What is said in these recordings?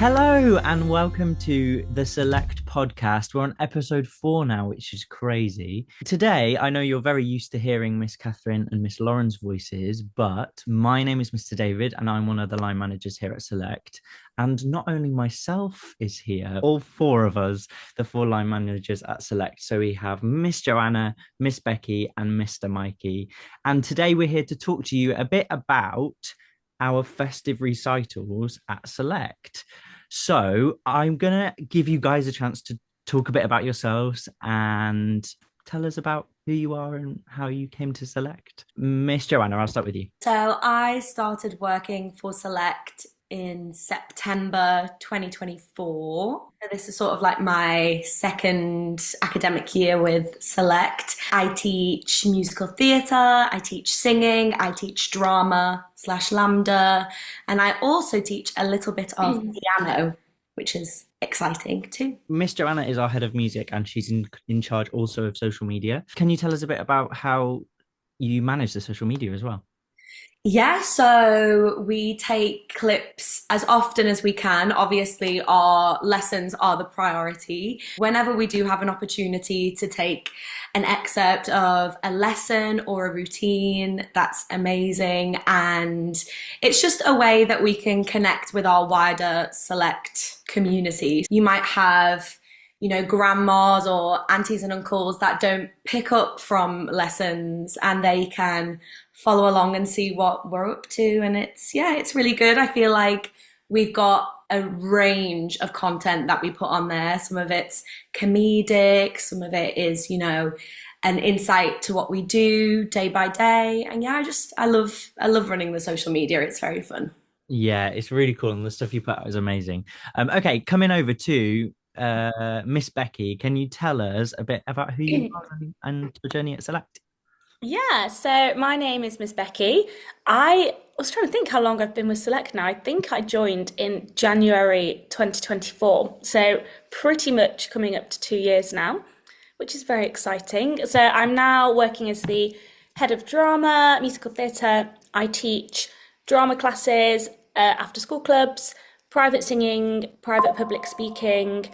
Hello and welcome to the Select podcast. We're on episode 4 now, which is crazy. Today, I know you're very used to hearing Miss Catherine and Miss Lauren's voices, but my name is Mr. David and I'm one of the line managers here at Select. And not only myself is here, all 4 of us, the 4 line managers at Select. So we have Miss Joanna, Miss Becki, and Mr. Mikey. And today we're here to talk to you a bit about our festive recitals at Select. So I'm going to give you guys a chance to talk a bit about yourselves and tell us about who you are and how you came to Select. Miss Joanna, I'll start with you. So I started working for Select in September 2024. So this is sort of like my second academic year with Select. I teach musical theatre, I teach singing, I teach drama/lambda, and I also teach a little bit of piano, which is exciting too. Miss Joanna is our head of music and she's in charge also of social media. Can you tell us a bit about how you manage the social media as well? Yeah, so we take clips as often as we can. Obviously, our lessons are the priority. Whenever we do have an opportunity to take an excerpt of a lesson or a routine, that's amazing. And it's just a way that we can connect with our wider Select community. You might have grandmas or aunties and uncles that don't pick up from lessons and they can follow along and see what we're up to. And it's really good. I feel like we've got a range of content that we put on there. Some of it's comedic, some of it is, an insight to what we do day by day. And I love running the social media. It's very fun. Yeah, it's really cool. And the stuff you put out is amazing. Okay, coming over to Miss Becki, can you tell us a bit about who you are and your journey at Select? Yeah, so my name is Miss Becki. I was trying to think how long I've been with Select now. I think I joined in January 2024, so pretty much coming up to 2 years now, which is very exciting. So I'm now working as the head of drama, musical theatre. I teach drama classes, after school clubs, private singing, private public speaking,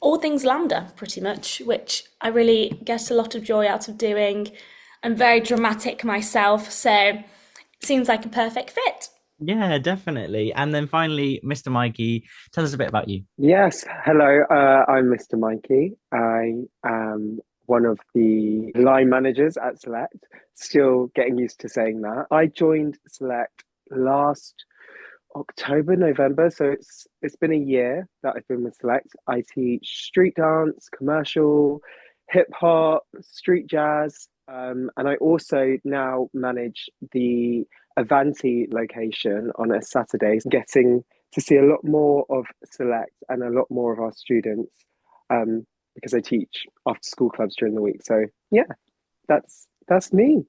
all things lambda pretty much, which I really get a lot of joy out of doing. I'm very dramatic myself, so it seems like a perfect fit. Yeah, definitely. And then finally, Mr. Mikey, tell us a bit about you. Yes, hello, I'm Mr. Mikey. I am one of the line managers at Select, still getting used to saying that. I joined Select last October, November, so it's been a year that I've been with Select. I teach street dance, commercial, hip hop, street jazz, and I also now manage the Avanti location on a Saturday, getting to see a lot more of Select and a lot more of our students, because I teach after school clubs during the week. So yeah, that's me.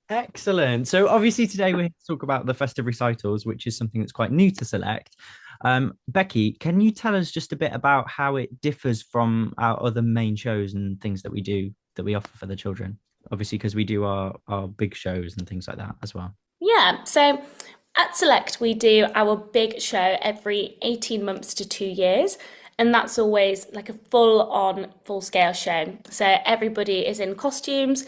Excellent. So obviously today we're here to talk about the festive recitals, which is something that's quite new to Select. Becki, can you tell us just a bit about how it differs from our other main shows and things that we do that we offer for the children? Obviously, because we do our big shows and things like that as well. Yeah, so at Select, we do our big show every 18 months to 2 years. And that's always like a full scale show. So everybody is in costumes.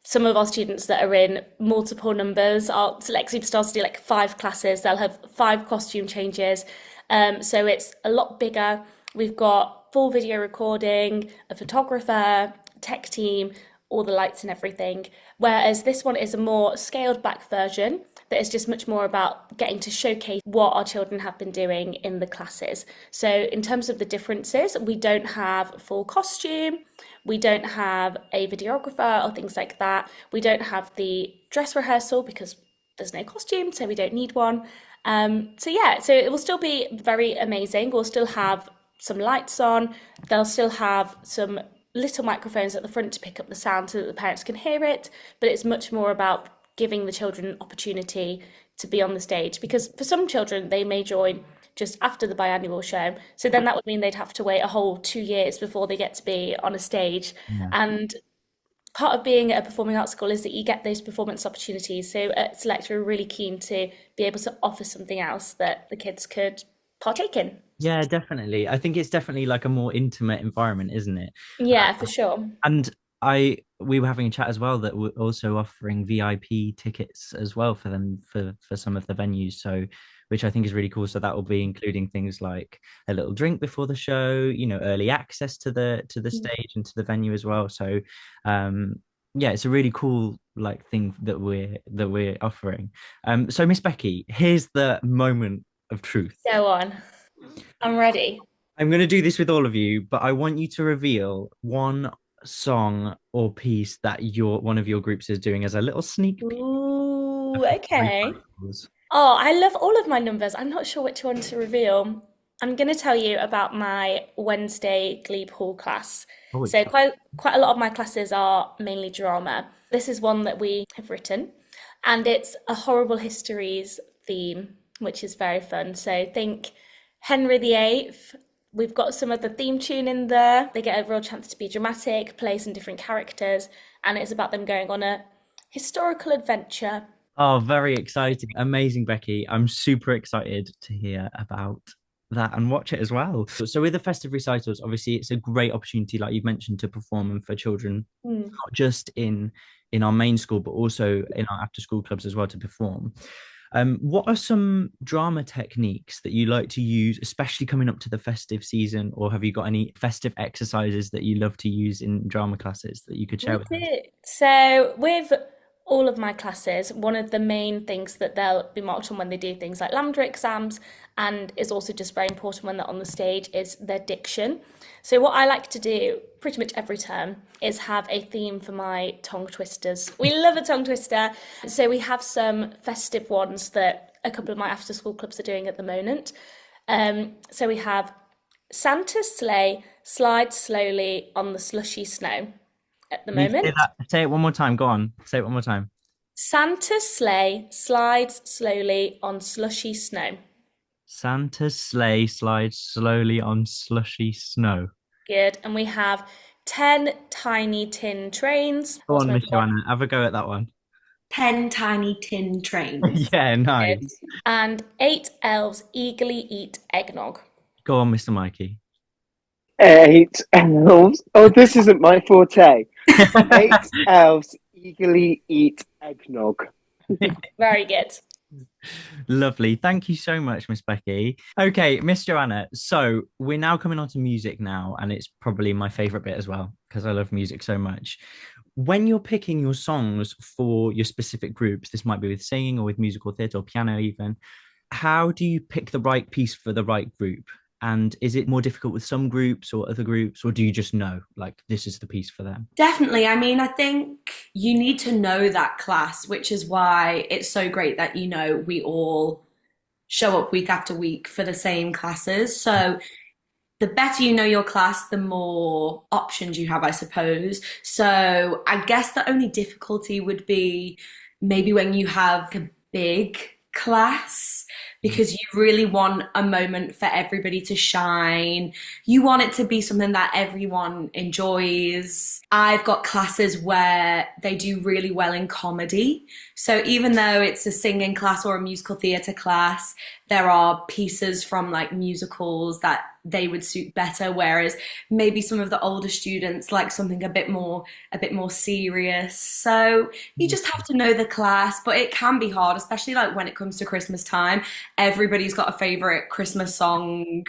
Some of our students that are in multiple numbers, our Select Superstars do like 5 classes. They'll have 5 costume changes. So it's a lot bigger. We've got full video recording, a photographer, tech team, all the lights and everything. Whereas this one is a more scaled back version that is just much more about getting to showcase what our children have been doing in the classes. So in terms of the differences, we don't have full costume, we don't have a videographer or things like that. We don't have the dress rehearsal because there's no costume, so we don't need one. So it will still be very amazing. We'll still have some lights on. They'll still have some little microphones at the front to pick up the sound so that the parents can hear it. But it's much more about giving the children an opportunity to be on the stage, because for some children, they may join just after the biannual show. So then that would mean they'd have to wait a whole 2 years before they get to be on a stage. Yeah. And part of being at a performing arts school is that you get those performance opportunities. So at Select, we're really keen to be able to offer something else that the kids could partake in. Yeah, definitely. I think it's definitely like a more intimate environment, isn't it? Yeah, for sure. And we were having a chat as well that we're also offering VIP tickets as well for them for some of the venues. So, which I think is really cool. So that will be including things like a little drink before the show, early access to the stage and to the venue as well. So, um, yeah, it's a really cool like thing that we're offering. So Miss Becki, here's the moment of truth. Go on. I'm ready. I'm going to do this with all of you, but I want you to reveal one song or piece that one of your groups is doing as a little sneak peek of Ooh, the okay. recitals. Oh, I love all of my numbers. I'm not sure which one to reveal. I'm going to tell you about my Wednesday Glebe Hall class. Oh, So quite a lot of my classes are mainly drama. This is one that we have written, and it's a horrible histories theme, which is very fun. So think Henry VIII. We've got some of the theme tune in there. They get a real chance to be dramatic, play some different characters, and it's about them going on a historical adventure. Oh, very exciting. Amazing, Becky. I'm super excited to hear about that and watch it as well. So with the festive recitals, obviously it's a great opportunity, like you've mentioned, to perform and for children, Hmm. not just in our main school, but also in our after school clubs as well to perform. What are some drama techniques that you like to use, especially coming up to the festive season, or have you got any festive exercises that you love to use in drama classes that you could share We with us? do. So, with all of my classes, one of the main things that they'll be marked on when they do things like Lambda exams, and is also just very important when they're on the stage, is their diction. So, what I like to do pretty much every term is have a theme for my tongue twisters. We love a tongue twister. So, we have some festive ones that a couple of my after school clubs are doing at the moment. So, we have Santa's sleigh slides slowly on the slushy snow at the Can you say moment. that? Say it one more time. Go on. Say it one more time. Santa's sleigh slides slowly on slushy snow. Santa's sleigh slides slowly on slushy snow. Good. And we have 10 tiny tin trains. Go What's on, my Miss other one? Joanna. Have a go at that one. 10 tiny tin trains. Yeah, Good. nice. And 8 elves eagerly eat eggnog. Go on, Mr. Mikey. Eight elves. Oh, this isn't my forte. Eight elves eagerly eat eggnog. Very good. Lovely. Thank you so much, Miss Becky. Okay, Miss Joanna. So we're now coming on to music now, and it's probably my favorite bit as well because I love music so much. When you're picking your songs for your specific groups, this might be with singing or with musical theatre or piano even, how do you pick the right piece for the right group? And is it more difficult with some groups or other groups, or do you just know like this is the piece for them? Definitely. I mean, I think you need to know that class, which is why it's so great that, we all show up week after week for the same classes. So the better you know your class, the more options you have, I suppose. So I guess the only difficulty would be maybe when you have a big class because you really want a moment for everybody to shine. You want it to be something that everyone enjoys. I've got classes where they do really well in comedy. So even though it's a singing class or a musical theatre class, there are pieces from like musicals that they would suit better, whereas maybe some of the older students like something a bit more serious. So you just have to know the class, but it can be hard, especially like when it comes to Christmas time. Everybody's got a favorite Christmas song.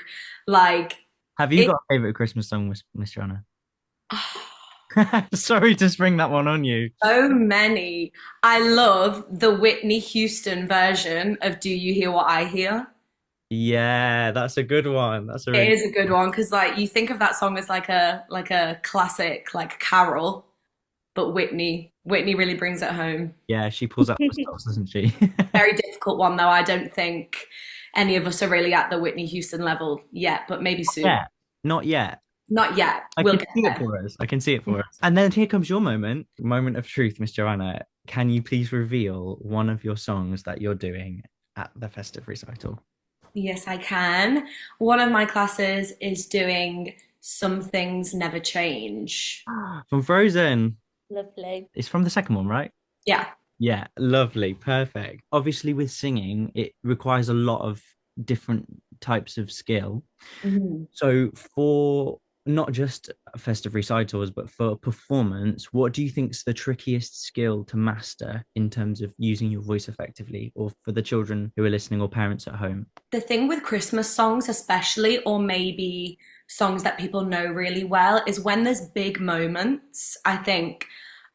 Like Have you it got a favorite Christmas song, Miss Joanna? Sorry to spring that one on you. so many. I love the Whitney Houston version of Do You Hear What I Hear? Yeah, that's a good one. That's a It really is a good one because like you think of that song as like a classic like carol, but Whitney really brings it home. yeah. She pulls out the stops, doesn't she? Very difficult one though. I don't think any of us are really at the Whitney Houston level yet, but maybe soon. Yeah, not yet. Not yet. I We'll can get see it there. for us. I can see it for us. And then here comes your moment of truth, Miss Joanna. Can you please reveal one of your songs that you're doing at the festive recital? Yes, I can. One of my classes is doing Some Things Never Change. From Frozen. Lovely. It's from the second one, right? Yeah. Yeah, lovely, perfect. Obviously, with singing, it requires a lot of different types of skill. Mhm. So for not just festive recitals, but for performance, what do you think is the trickiest skill to master in terms of using your voice effectively, or for the children who are listening or parents at home? The thing with Christmas songs, especially, or maybe songs that people know really well, is when there's big moments. I think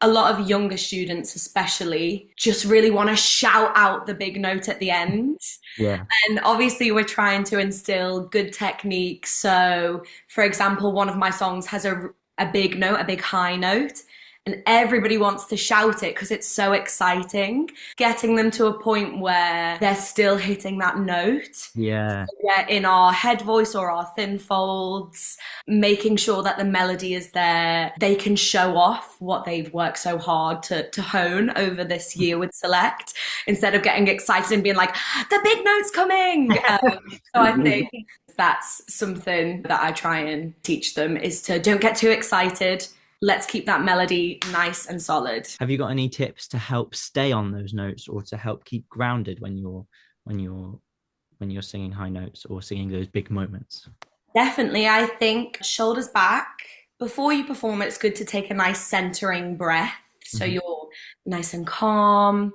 a lot of younger students, especially, just really want to shout out the big note at the end. Yeah. And obviously, we're trying to instill good technique. So, for example, one of my songs has a big note, a big high note, and everybody wants to shout it because it's so exciting. Getting them to a point where they're still hitting that note. Yeah. Yeah, in our head voice or our thin folds, making sure that the melody is there. They can show off what they've worked so hard to hone over this year with Select, instead of getting excited and being like, the big note's coming. So I think that's something that I try and teach them, is to don't get too excited. Let's keep that melody nice and solid. Have you got any tips to help stay on those notes, or to help keep grounded when you're singing high notes or singing those big moments? Definitely, I think shoulders back. Before you perform, it's good to take a nice centering breath so you're nice and calm.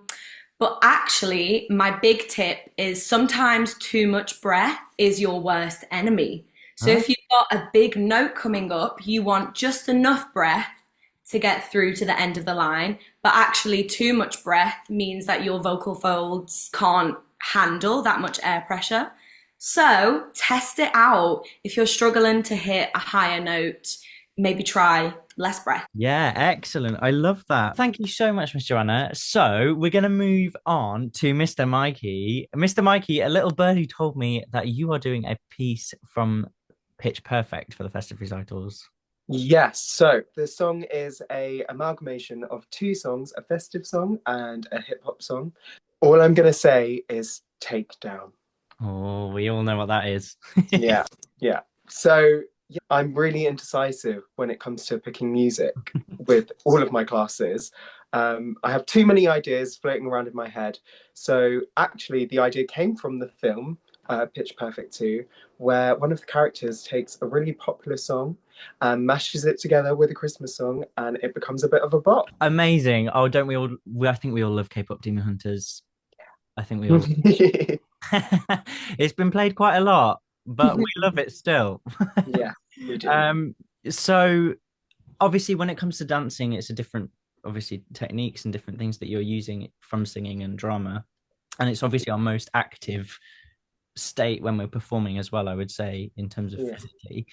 But actually, my big tip is sometimes too much breath is your worst enemy. So if you've got a big note coming up, you want just enough breath to get through to the end of the line. But actually, too much breath means that your vocal folds can't handle that much air pressure. So test it out. If you're struggling to hit a higher note, maybe try less breath. Yeah, excellent. I love that. Thank you so much, Miss Joanna. So we're going to move on to Mr. Mikey. Mr. Mikey, a little birdie told me that you are doing a piece from Pitch Perfect for the Festive Recitals. Yes, so the song is a amalgamation of two songs, a festive song and a hip hop song. All I'm going to say is take down. Oh, we all know what that is. Yeah. So yeah, I'm really indecisive when it comes to picking music with all of my classes. I have too many ideas floating around in my head. So actually, the idea came from the film Pitch Perfect 2, where one of the characters takes a really popular song and mashes it together with a Christmas song, and it becomes a bit of a bop. Amazing. Oh, don't we all? I think we all love K-pop Demon Hunters. I think we all. It's been played quite a lot, but we love it still. Yeah, we do. So obviously, when it comes to dancing, it's a different, obviously, techniques and different things that you're using from singing and drama, and it's obviously our most active state when we're performing as well, I would say, in terms of physically.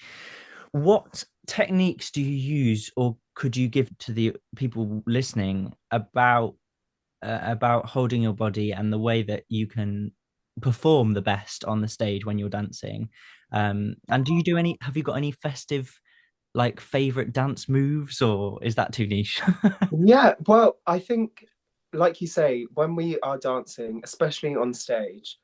What techniques do you use, or could you give to the people listening about holding your body and the way that you can perform the best on the stage when you're dancing? And do you do any? Have you got any festive, like, favorite dance moves, or is that too niche? Yeah, well, I think, like you say, when we are dancing, especially on stage,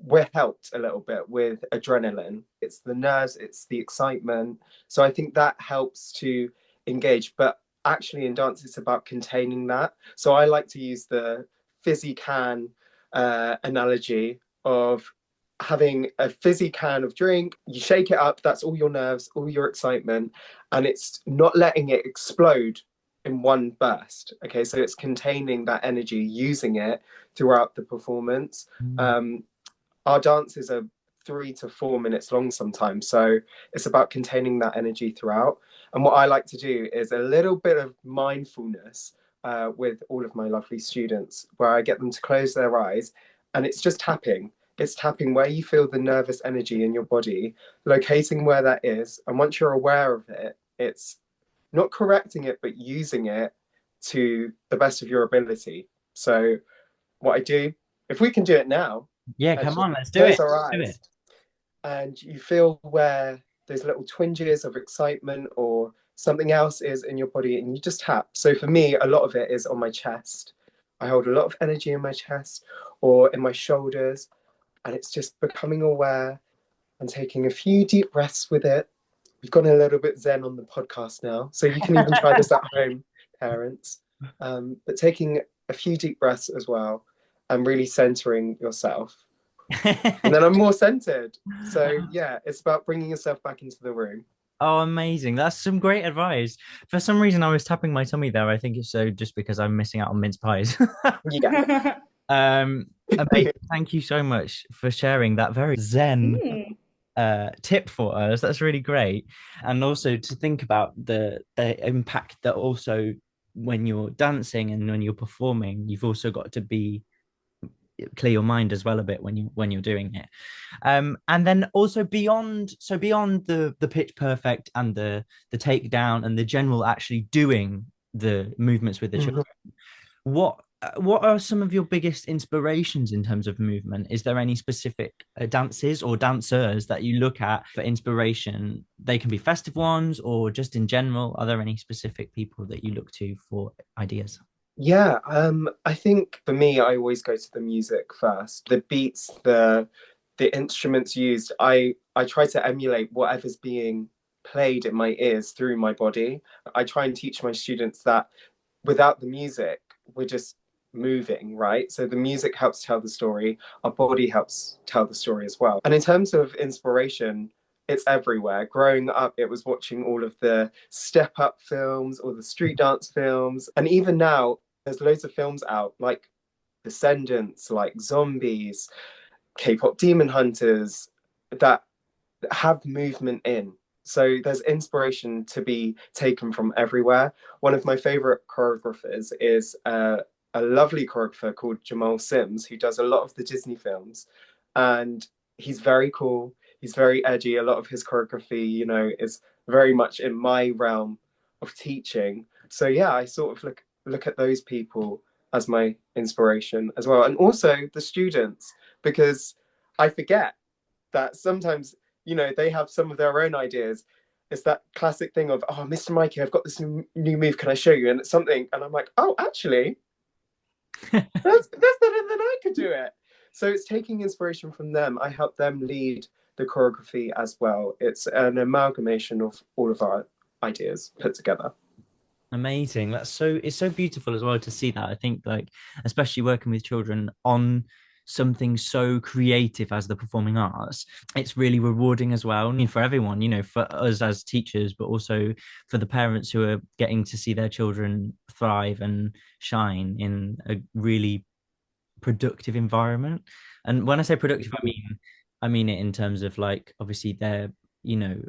we're helped a little bit with adrenaline. It's the nerves, it's the excitement. So I think that helps to engage. But actually, in dance, it's about containing that. So I like to use the fizzy can analogy of having a fizzy can of drink. You shake it up, that's all your nerves, all your excitement, and it's not letting it explode in one burst. Okay, so it's containing that energy, using it throughout the performance. Our dances are 3 to 4 minutes long sometimes, so it's about containing that energy throughout. And what I like to do is a little bit of mindfulness with all of my lovely students, where I get them to close their eyes, and it's just tapping. It's tapping where you feel the nervous energy in your body, locating where that is, and once you're aware of it, it's not correcting it, but using it to the best of your ability. So what I do, if we can do it now, Yeah, come actually, on, let's do close it. our Do eyes, it. and you feel where those little twinges of excitement or something else is in your body, and you just tap. So for me, a lot of it is on my chest. I hold a lot of energy in my chest or in my shoulders, and it's just becoming aware and taking a few deep breaths with it. We've gone a little bit zen on the podcast now, so you can even try this at home, parents. But taking a few deep breaths as well, and really centering yourself. and then I'm more centered. So yeah, it's about bringing yourself back into the room. Oh, amazing. That's some great advice. For some reason, I was tapping my tummy there. I think it's so just because I'm missing out on mince pies. Yeah. Um, amazing. Thank you so much for sharing that very zen Mm. tip for us. That's really great. And also to think about the impact that also when you're dancing and when you're performing, you've also got to be clear your mind as well a bit when you're doing it. And then also beyond the pitch perfect and the takedown and the general actually doing the movements with the children, what are some of your biggest inspirations in terms of movement? Is there any specific dances or dancers that you look at for inspiration? They can be festive ones or just in general. Are there any specific people that you look to for ideas? Yeah, I think for me, I always go to the music first. The beats, the instruments used, I try to emulate whatever's being played in my ears through my body. I try and teach my students that without the music, we're just moving, right? So the music helps tell the story, our body helps tell the story as well. And in terms of inspiration, it's everywhere. Growing up, it was watching all of the step up films or the street dance films. And even now, there's loads of films out like Descendants, like Zombies, K-pop Demon Hunters that have movement in. So there's inspiration to be taken from everywhere. One of my favorite choreographers is a lovely choreographer called Jamal Sims, who does a lot of the Disney films. And he's very cool. He's very edgy. A lot of his choreography, is very much in my realm of teaching. So yeah, I sort of look at those people as my inspiration as well. And also the students, because I forget that sometimes they have some of their own ideas. It's that classic thing of, oh, Mr. Mikey, I've got this new move. Can I show you? And it's something, and I'm like, oh, actually, that's better than I could do it. So it's taking inspiration from them. I help them lead the choreography as well. It's an amalgamation of all of our ideas put together. Amazing. It's so beautiful as well to see that. I think like especially working with children on something so creative as the performing arts, it's really rewarding as well. I mean, for everyone, for us as teachers, but also for the parents who are getting to see their children thrive and shine in a really productive environment. And when I say productive, I mean it in terms of like obviously they're, you know,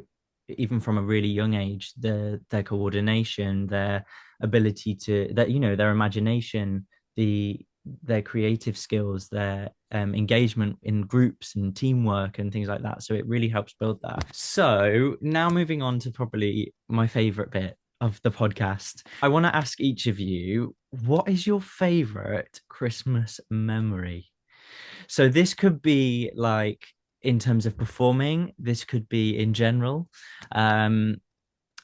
even from a really young age, their coordination, their ability to that, their imagination, their creative skills, their engagement in groups and teamwork and things like that. So it really helps build that. So now moving on to probably my favorite bit of the podcast, I want to ask each of you, what is your favorite Christmas memory? So this could be like in terms of performing, this could be in general. Um,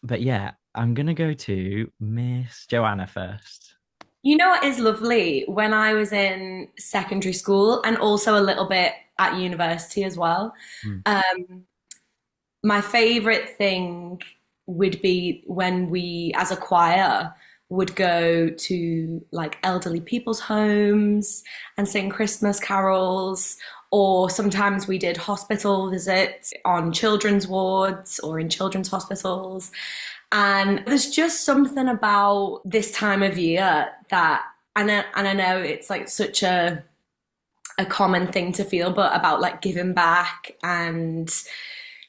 but yeah, I'm gonna go to Miss Joanna first. You know what is lovely? When I was in secondary school and also a little bit at university as well, Mm. um, my favorite thing would be when we, as a choir, would go to like elderly people's homes and sing Christmas carols, or sometimes we did hospital visits on children's wards or in children's hospitals. And there's just something about this time of year that, and I know it's like such a common thing to feel, but about like giving back and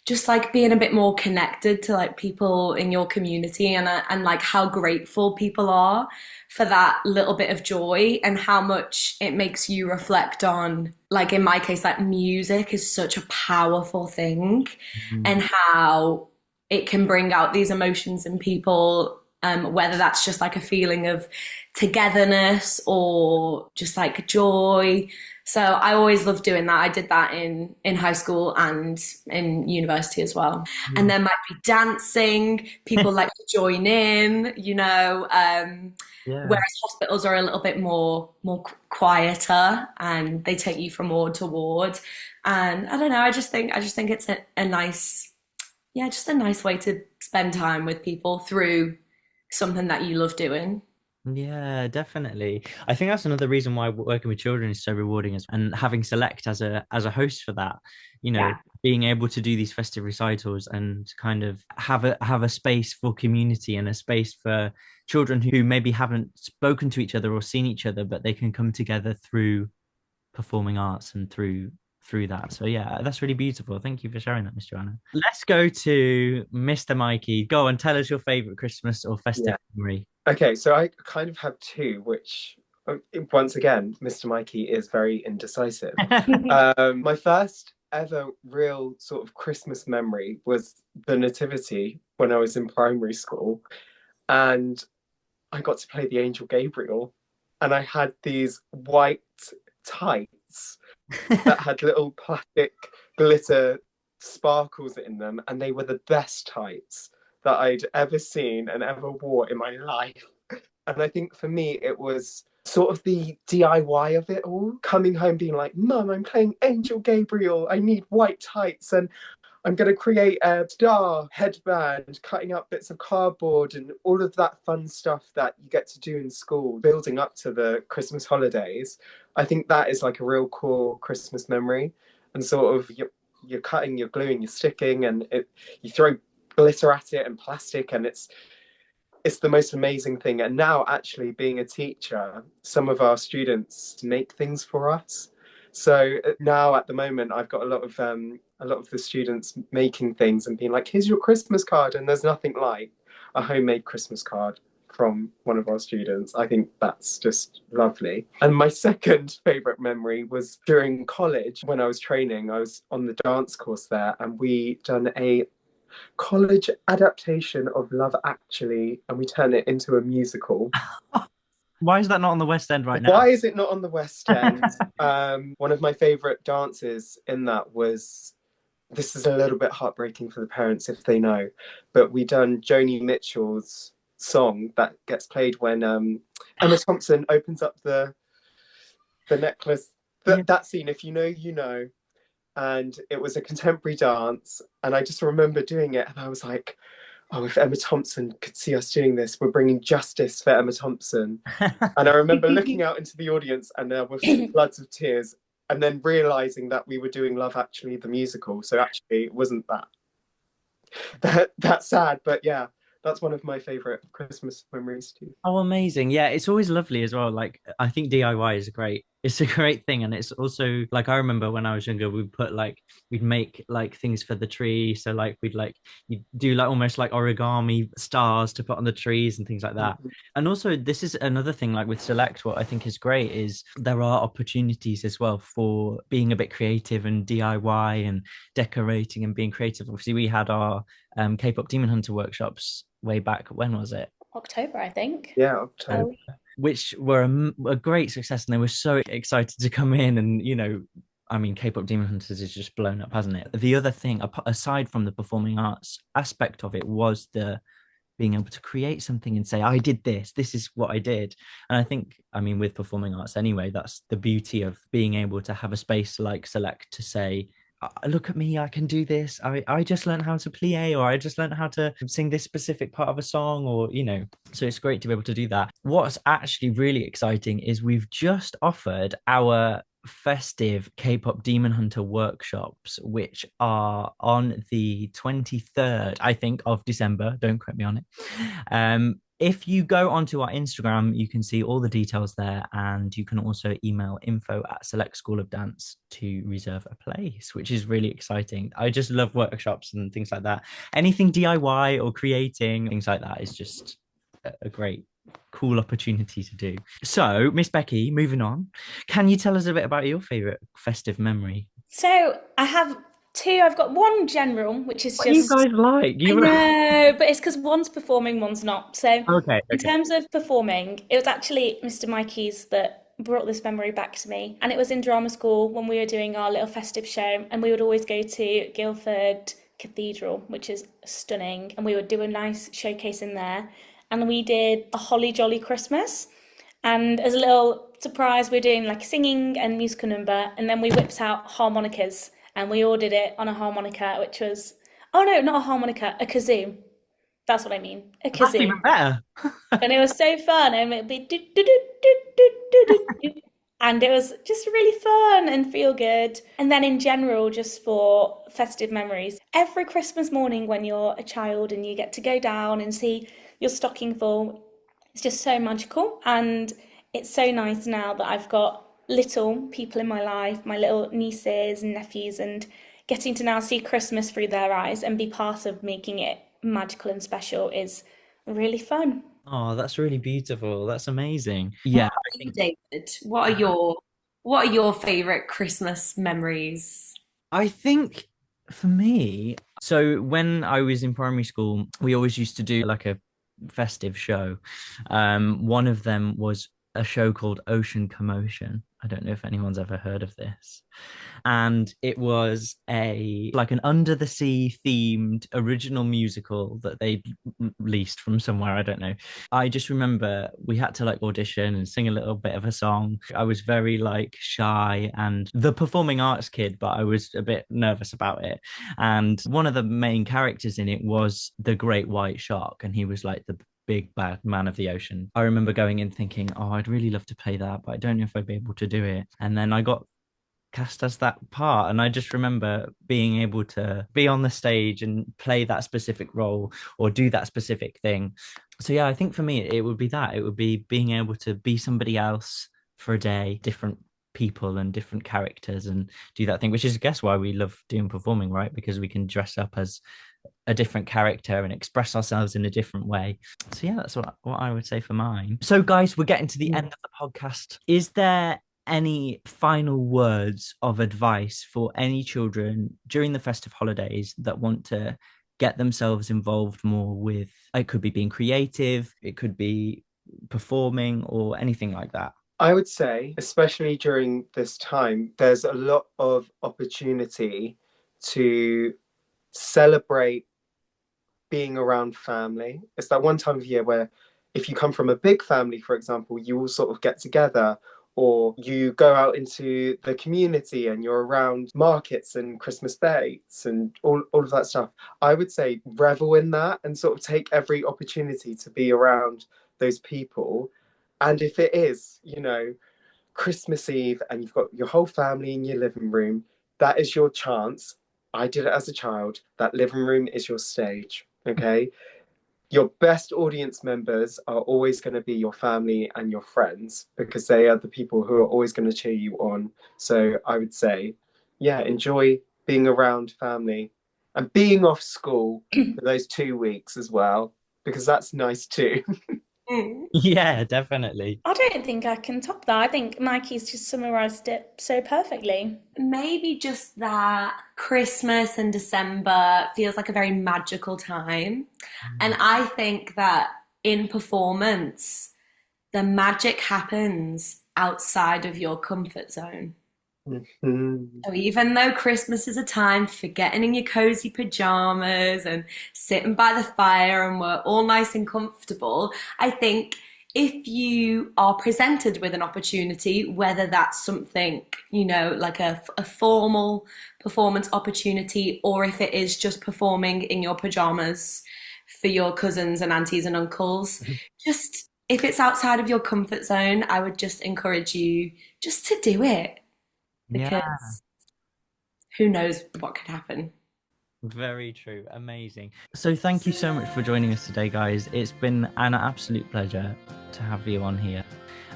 just like being a bit more connected to like people in your community, and like how grateful people are for that little bit of joy and how much it makes you reflect on, like in my case, like music is such a powerful thing, Mm. and how it can bring out these emotions in people, whether that's just like a feeling of togetherness or just like joy. So I always loved doing that. I did that in high school and in university as well. And Mm. there might be dancing. People like to join in, Yeah. whereas hospitals are a little bit more quieter and they take you from ward to ward. And I don't know, I just think it's a nice, just a nice way to spend time with people through something that you love doing. Yeah, definitely. I think that's another reason why working with children is so rewarding, and having Select as a host for that, you know, Yeah. being able to do these festive recitals and kind of have a space for community and a space for children who maybe haven't spoken to each other or seen each other, but they can come together through performing arts and through that. So yeah, that's really beautiful. Thank you for sharing that, Miss Joanna. Let's go to Mr. Mikey. Go and tell us your favorite Christmas or festive Yeah. memory. Okay, so I kind of have two, which once again, Mr. Mikey is very indecisive. My first ever real sort of Christmas memory was the Nativity when I was in primary school, and I got to play the Angel Gabriel, and I had these white tights that had little plastic glitter sparkles in them, and they were the best tights that I'd ever seen and ever wore in my life. And I think for me, it was sort of the DIY of it all. Coming home being like, Mum, I'm playing Angel Gabriel. I need white tights and I'm going to create a star headband, cutting up bits of cardboard and all of that fun stuff that you get to do in school, building up to the Christmas holidays. I think that is like a real core Christmas memory. And sort of you're cutting, you're gluing, you're sticking, and you throw glitter at it and plastic, and it's the most amazing thing. And now, actually, being a teacher, some of our students make things for us. So now, at the moment, I've got a lot of the students making things and being like, "Here's your Christmas card," and there's nothing like a homemade Christmas card from one of our students. I think that's just lovely. And my second favorite memory was during college when I was training. I was on the dance course there, and we done a college adaptation of Love Actually, and we turn it into a musical. Why is that not on the West End right now? Why is it not on the West End? One of my favourite dances in that was, this is a little bit heartbreaking for the parents if they know, but we done Joni Mitchell's song that gets played when Emma Thompson opens up the necklace. Yeah. That scene, if you know, you know. And it was a contemporary dance, and I just remember doing it, and I was like, oh, if Emma Thompson could see us doing this, we're bringing justice for Emma Thompson. And I remember looking out into the audience, and there were floods of tears, and then realizing that we were doing Love Actually the musical. So actually it wasn't that sad, but yeah, that's one of my favorite Christmas memories too. Oh, amazing. Yeah, it's always lovely as well. Like, I think DIY is it's a great thing. And it's also like, I remember when I was younger, we'd make like things for the tree. So like, you'd do like almost like origami stars to put on the trees and things like that. Mm-hmm. And also, this is another thing, like with Select, what I think is great is there are opportunities as well for being a bit creative and DIY and decorating and being creative. Obviously, we had our K-pop Demon Hunter workshops way back. When was it? October, I think. Yeah, October. Which were a great success, and they were so excited to come in. And I mean, K-pop Demon Hunters is just blown up, hasn't it? The other thing, aside from the performing arts aspect of it, was the being able to create something and say, I did this is what I did. And I think, I mean, with performing arts anyway, that's the beauty of being able to have a space like Select to say, look at me, I can do this. I just learned how to plie, or I just learned how to sing this specific part of a song, or so it's great to be able to do that. What's actually really exciting is we've just offered our festive K-pop Demon Hunter workshops, which are on the 23rd, I think, of December. Don't quote me on it. If you go onto our Instagram, you can see all the details there, and you can also email info@Select School of Dance to reserve a place, which is really exciting. I just love workshops and things like that. Anything DIY or creating, things like that is just a great, cool opportunity to do. So, Miss Becki, moving on, can you tell us a bit about your favorite festive memory? So I have two. I've got one general, which is What do you just, guys like? I know, but it's because one's performing, one's not. So Okay, in okay. terms of performing, it was actually Mr. Mikey's that brought this memory back to me. And it was in drama school when we were doing our little festive show, and we would always go to Guildford Cathedral, which is stunning, and we would do a nice showcase in there. And we did a Holly Jolly Christmas. And as a little surprise, we're doing like a singing and musical number, and then we whipped out harmonicas and we ordered it on a harmonica, which was, oh no, not a harmonica, a kazoo. That's what I mean. A That's even kazoo. better. And it was so fun. And it'd be do, do, do, do, do, do, do, do. And it was just really fun and feel good. And then in general, just for festive memories, every Christmas morning when you're a child and you get to go down and see your stocking full, it's just so magical. And it's so nice now that I've got little people in my life, my little nieces and nephews, and getting to now see Christmas through their eyes and be part of making it magical and special is really fun. Oh, that's really beautiful. That's amazing. What Yeah, I about you, think David? What are your favorite Christmas memories? I think for me, so when I was in primary school, we always used to do like a festive show. One of them was a show called Ocean Commotion. I don't know if anyone's ever heard of this. And it was a like an under the sea themed original musical that they released from somewhere, I don't know. I just remember we had to like audition and sing a little bit of a song. I was very like shy and the performing arts kid, but I was a bit nervous about it. And one of the main characters in it was the great white shark, and he was like the big bad man of the ocean. I remember going in thinking, oh, I'd really love to play that, but I don't know if I'd be able to do it. And then I got cast as that part, and I just remember being able to be on the stage and play that specific role or do that specific thing. So yeah, I think for me it would be that. It would be being able to be somebody else for a day, different people and different characters, and do that thing, which is I guess why we love doing performing, right? Because we can dress up as a different character and express ourselves in a different way. So yeah, that's what I would say for mine. So guys, we're getting to the end of the podcast. Is there any final words of advice for any children during the festive holidays that want to get themselves involved more with, it could be being creative, it could be performing or anything like that? I would say, especially during this time, there's a lot of opportunity to celebrate being around family. It's that one time of year where if you come from a big family, for example, you all sort of get together, or you go out into the community and you're around markets and Christmas dates and all of that stuff. I would say revel in that and sort of take every opportunity to be around those people. And if it is, Christmas Eve and you've got your whole family in your living room, that is your chance. I did it as a child. That living room is your stage, okay? Your best audience members are always going to be your family and your friends, because they are the people who are always going to cheer you on. So I would say, yeah, enjoy being around family and being off school for those 2 weeks as well, because that's nice too. Yeah, definitely. I don't think I can top that. I think Mikey's just summarised it so perfectly. Maybe just that Christmas and December feels like a very magical time. And I think that in performance, the magic happens outside of your comfort zone. So even though Christmas is a time for getting in your cozy pajamas and sitting by the fire and we're all nice and comfortable, I think if you are presented with an opportunity, whether that's something, like a formal performance opportunity, or if it is just performing in your pajamas for your cousins and aunties and uncles, just if it's outside of your comfort zone, I would just encourage you just to do it. Yeah, Because who knows what could happen. very true. Amazing. So thank you so much for joining us today, guys. It's been an absolute pleasure to have you on here.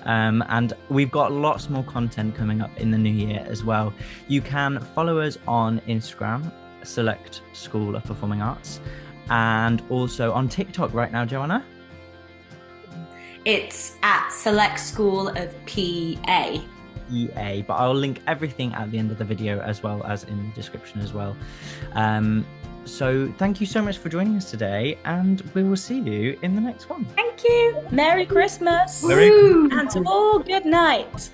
And we've got lots more content coming up in the new year as well. You can follow us on Instagram, Select School of Performing Arts, and also on TikTok right now, Joanna. It's at Select School of PA. But I'll link everything at the end of the video as well as in the description as well. So thank you so much for joining us today, and we will see you in the next one. Thank you. Merry Christmas. Woo! And to all, good night.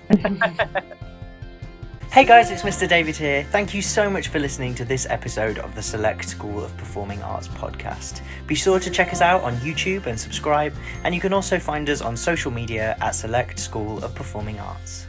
Hey guys, it's Mr. David here. Thank you so much for listening to this episode of the Select School of Performing Arts podcast. Be sure to check us out on YouTube and subscribe, and you can also find us on social media at Select School of Performing Arts.